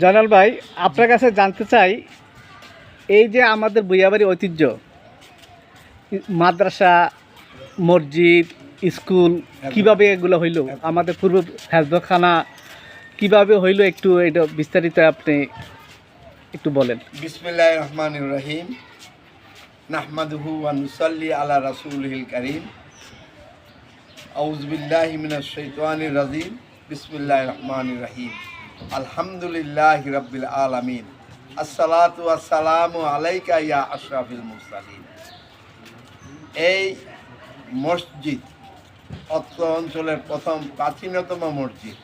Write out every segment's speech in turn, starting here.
জয়নাল ভাই, আপনার কাছে জানতে চাই, এই যে আমাদের ভূঁইয়াবাড়ি ঐতিহ্য, মাদ্রাসা, মসজিদ, স্কুল, কিভাবে এগুলো হইল, আমাদের পূর্ব হেফজখানা কিভাবে হইল, একটু এটা বিস্তারিত আপনি একটু বলেন। বিসমিল্লাহির রহমানির রহিম। নাহমাদুহু ওয়া নুসাল্লি আলা রাসূলিল কারীম। আউযু বিল্লাহি মিনাশ শাইতানির রাজীম। বিসমিল্লাহির রহমানির রহিম। আলহামদুলিল্লাহি রাব্বিল আলামিন। আসসালাতু ওয়াসসালামু আলাইকা ইয়া আশরাফিল মুরসালিন। এই মসজিদ অত্র অঞ্চলের প্রথম প্রাচীনতম মসজিদ।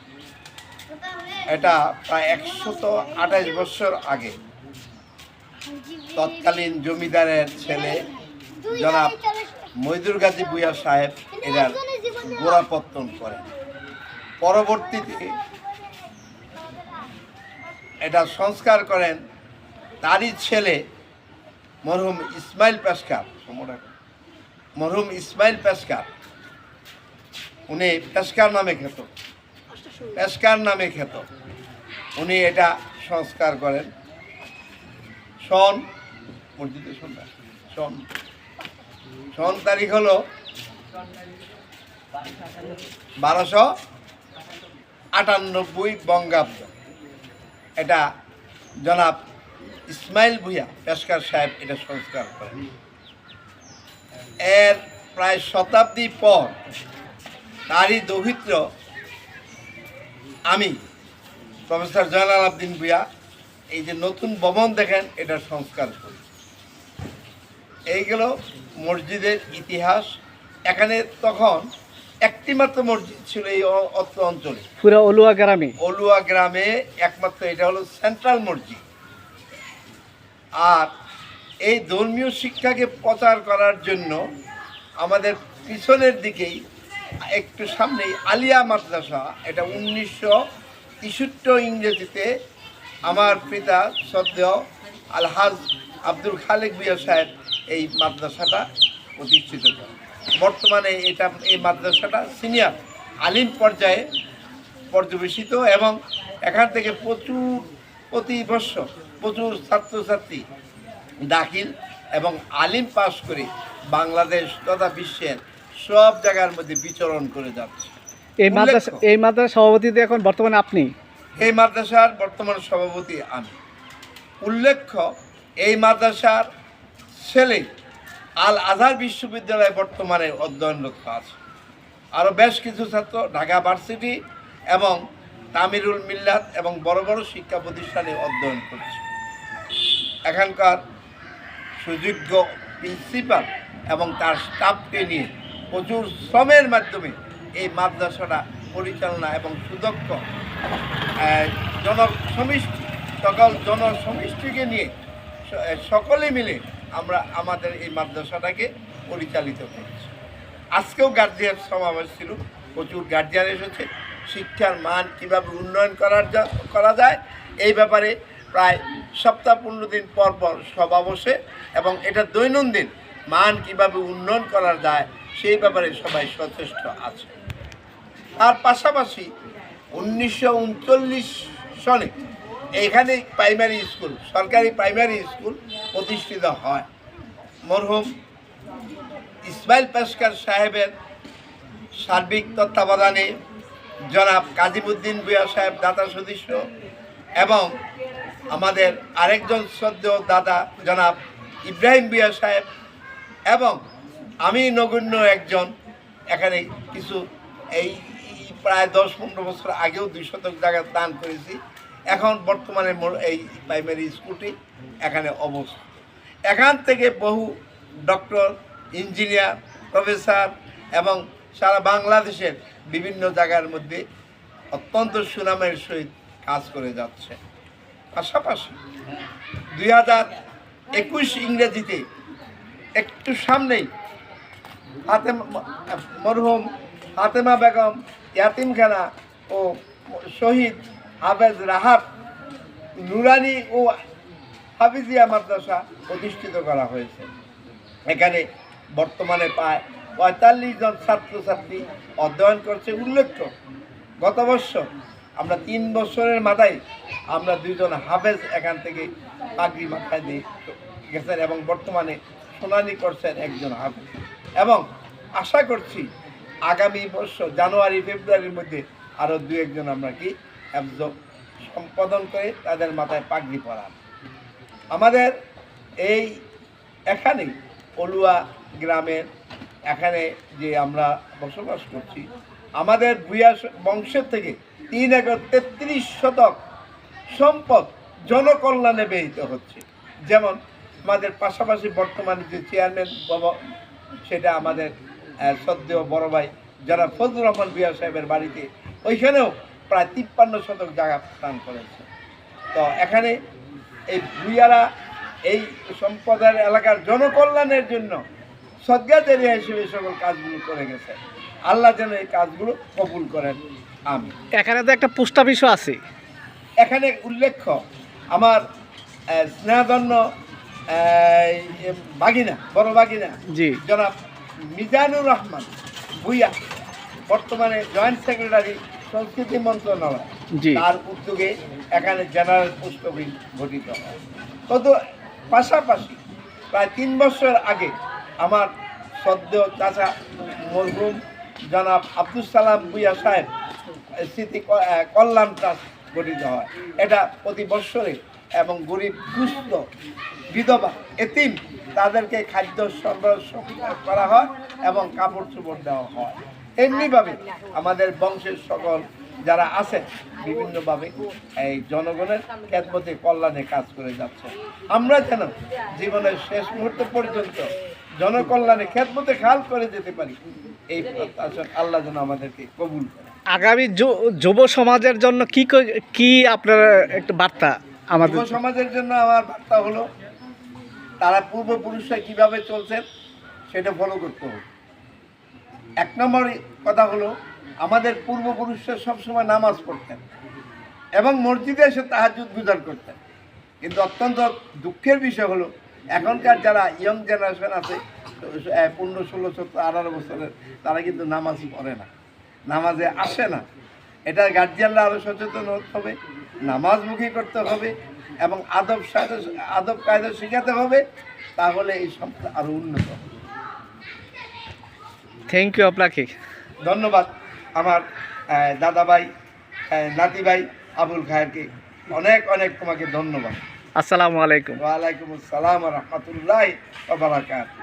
এটা প্রায় 128 বছর আগে তৎকালীন জমিদারের ছেলে জনাব মইদুর গাজী ভূঁইয়া সাহেব এটার গোড়াপত্তন করেন। পরবর্তীতে এটা সংস্কার করেন তারই ছেলে মরহুম ইসমাইল পেশকার। মরহুম ইসমাইল পেশকার, উনি পেশকার নামে খ্যাত, উনি এটা সংস্কার করেন। মসজিদে সন তারিখ হলো 1298 বঙ্গাব্দ। এটা জনাব ইসমাইল ভূঁইয়া পেশকার সাহেব এটা সংস্কার করেন। এর প্রায় শতাব্দী পর তারই দৌহিত্র আমি প্রফেসর জয়নাল আবদিন ভূঁইয়া এই যে নতুন ভবন দেখেন এটা সংস্কার করি। এইগুলো মসজিদের ইতিহাস। এখানে তখন একটি মাত্র মসজিদ ছিল এই অত্র অঞ্চলে, পুরো অলুয়া গ্রামে একমাত্র এটা হলো সেন্ট্রাল মসজিদ। আর এই ধর্মীয় শিক্ষাকে প্রচার করার জন্য আমাদের পিছনের দিকেই একটু সামনেই আলিয়া মাদ্রাসা, এটা 1963 ইংরেজিতে আমার পিতা শ্রদ্ধেয় আলহাজ আব্দুল খালেক ভূঁইয়া সাহেব এই মাদ্রাসাটা প্রতিষ্ঠিত করেন। বর্তমানে এই মাদ্রাসাটা সিনিয়র আলিম পর্যায়ে পর্যবেসিত এবং এখান থেকে প্রতি বছর প্রচুর ছাত্রছাত্রী দাখিল এবং আলিম পাস করে বাংলাদেশ তথা বিশ্বের সব জায়গার মধ্যে বিচরণ করে যাচ্ছে। এই মাদ্রাসার সভাপতি এখন বর্তমানে আপনি? এই মাদ্রাসার বর্তমান সভাপতি আমি। উল্লেখ্য, এই মাদ্রাসার ছেলে আল আজহার বিশ্ববিদ্যালয়ে বর্তমানে অধ্যয়নরত আছে। আরও বেশ কিছু ছাত্র ঢাকা ভার্সিটি এবং তামিরুল মিল্লাত এবং বড় বড় শিক্ষা প্রতিষ্ঠানে অধ্যয়ন করছে। এখানকার সুযোগ্য প্রিন্সিপাল এবং তার স্টাফকে নিয়ে প্রচুর শ্রমের মাধ্যমে এই মাদ্রাসাটা পরিচালনা এবং সুদক্ষ জনসমষ্টিকে নিয়ে সকলে মিলে আমরা আমাদের এই মাদ্রাসাটাকে পরিচালিত করছি। আজকেও গার্জিয়ান সমাবেশ ছিল, প্রচুর গার্জিয়ান এসেছে। শিক্ষার মান কীভাবে উন্নয়ন করা যায় এই ব্যাপারে প্রায় সপ্তাহ 15 দিন পর পর সভা বসে এবং এটা দৈনন্দিন মান কিভাবে উন্নয়ন করা যায় সেই ব্যাপারে সবাই সচেষ্ট আছে। তার পাশাপাশি 1939 সনে এখানে প্রাইমারি স্কুল, সরকারি প্রাইমারি স্কুল প্রতিষ্ঠিত হয়। মরহুম ইসমাইল পেশকার সাহেবের সার্বিক তত্ত্বাবধানে জনাব কাজীমুদ্দিন ভূঁইয়া সাহেব দাতা সদস্য এবং আমাদের আরেকজন শ্রদ্ধেয় দাদা জনাব ইব্রাহিম ভূঁইয়া সাহেব এবং আমি নগণ্য একজন এখানে কিছু এই প্রায় 10-15 বছর আগেও 2 শতক জায়গা দান করেছি। এখন বর্তমানে এই প্রাইমারি স্কুলটি এখানে অবস্থিত। এখান থেকে বহু ডক্টর, ইঞ্জিনিয়ার, প্রফেসর এবং সারা বাংলাদেশের বিভিন্ন জায়গার মধ্যে অত্যন্ত সুনামের সহিত কাজ করে যাচ্ছে। পাশাপাশি 2021 ইংরেজিতে একটু সামনেই মরহুম ফাতেমা বেগম ইয়াতিমখানা ও শহীদ হাফেজ রাহাত নুরানি ও হাফিজিয়া মাদ্রাসা প্রতিষ্ঠিত করা হয়েছে। এখানে বর্তমানে প্রায় 45 জন ছাত্রছাত্রী অধ্যয়ন করছে। উল্লেখ্য, গত বছর আমরা 3 বছরের মাথায় আমরা 2 জন হাফেজ এখান থেকে পাগড়ি মাথায় দিয়ে গেছেন এবং বর্তমানে শুনানি করছেন একজন হাফেজ, এবং আশা করছি আগামী বছর জানুয়ারি ফেব্রুয়ারির মধ্যে আরও 2-1 জন আমরা কি হেফজ সম্পাদন করে তাদের মাথায় পাগড়ি পরান। আমাদের এই এখানেই অলুয়া গ্রামের এখানে যে আমরা বসবাস করছি, আমাদের ভূঁইয়া বংশের থেকে 3 একর 33 শতক সম্পদ জনকল্যাণে ব্যয়িত হচ্ছে। যেমন আমাদের পাশাপাশি বর্তমানে যে চেয়ারম্যান বাবা, সেটা আমাদের শ্রদ্ধেয় বড় ভাই যারা ফজলুর রহমান ভূঁইয়া সাহেবের বাড়িতে, ওইখানেও প্রায় 53 শতক জায়গা প্রদান করেছে। তো এখানে এই ভূঁইয়ারা এই সম্প্রদায়ের এলাকার জনকল্যাণের জন্য সদকাজারিয়া হিসেবে সকল কাজগুলো করে গেছে। আল্লাহ যেন এই কাজগুলো কবুল করেন, আমি এখানে তো একটা পোস্ট অফিসও আছে। এখানে উল্লেখ্য আমার স্নেহধন্য বাগিনা, বড় বাগিনা জি। জনাব মিজানুর রহমান ভূঁইয়া, বর্তমানে জয়েন্ট সেক্রেটারি সংস্কৃতি মন্ত্রণালয়, জি। তার উদ্যোগে এখানে জেনারেল পোস্ট অফিস গঠিত হয়। তত পাশাপাশি প্রায় 3 বছর আগে আমার সদ্য চাচা মরহুম জনাব আব্দুল সালাম ভূঁইয়া সাহেব স্মৃতি কল্যাণ ট্রাস্ট গঠিত হয়। এটা প্রতি বৎসরে এবং গরিব দুস্থ বিধবা এতিম তাদেরকে খাদ্য সরবরাহ করা হয় এবং কাপড় চোপড় দেওয়া হয়। এমনিভাবে আমাদের বংশের সকল যারা আছে বিভিন্নভাবে এই জনগণের খেদমতে কল্যাণে কাজ করে যাচ্ছে। আমরা যেন জীবনের শেষ মুহূর্ত পর্যন্ত জনকল্যাণে খেদমতে খেয়াল করে যেতে পারি, এই প্রত্যাশা আল্লাহ যেন আমাদেরকে কবুল করে। আগামী যুব সমাজের জন্য কি আপনার একটা বার্তা আমাদের? যুব সমাজের জন্য আমার বার্তা হলো, তারা পূর্বপুরুষরা কিভাবে চলছেন সেটা ফলো করতে হবে। 1 নম্বর কথা হলো, আমাদের পূর্বপুরুষরা সবসময় নামাজ পড়তেন এবং মসজিদে এসে তাহাজ্জুদ গুজার করতেন। কিন্তু অত্যন্ত দুঃখের বিষয় হলো, এখনকার যারা ইয়ং জেনারেশন আছে 15, 16, 17, 18 বছরের, তারা কিন্তু নামাজ পড়ে না, নামাজে আসে না। এটা গার্জিয়ানরা আরও সচেতন হতে হবে, নামাজমুখী করতে হবে এবং আদব কায়দা শেখাতে হবে, তাহলে এই সম্পদ আরও উন্নত হবে। থ্যাংক ইউ আপনাকে। ধন্যবাদ আমার দাদা ভাই, নাতি ভাই আবুল খায়েরকে অনেক অনেক তোমাকে ধন্যবাদ। আসসালামু আলাইকুম। ওয়ালাইকুম আসসালাম ওয়া রাহমাতুল্লাহি ওয়া বারাকাতুহু।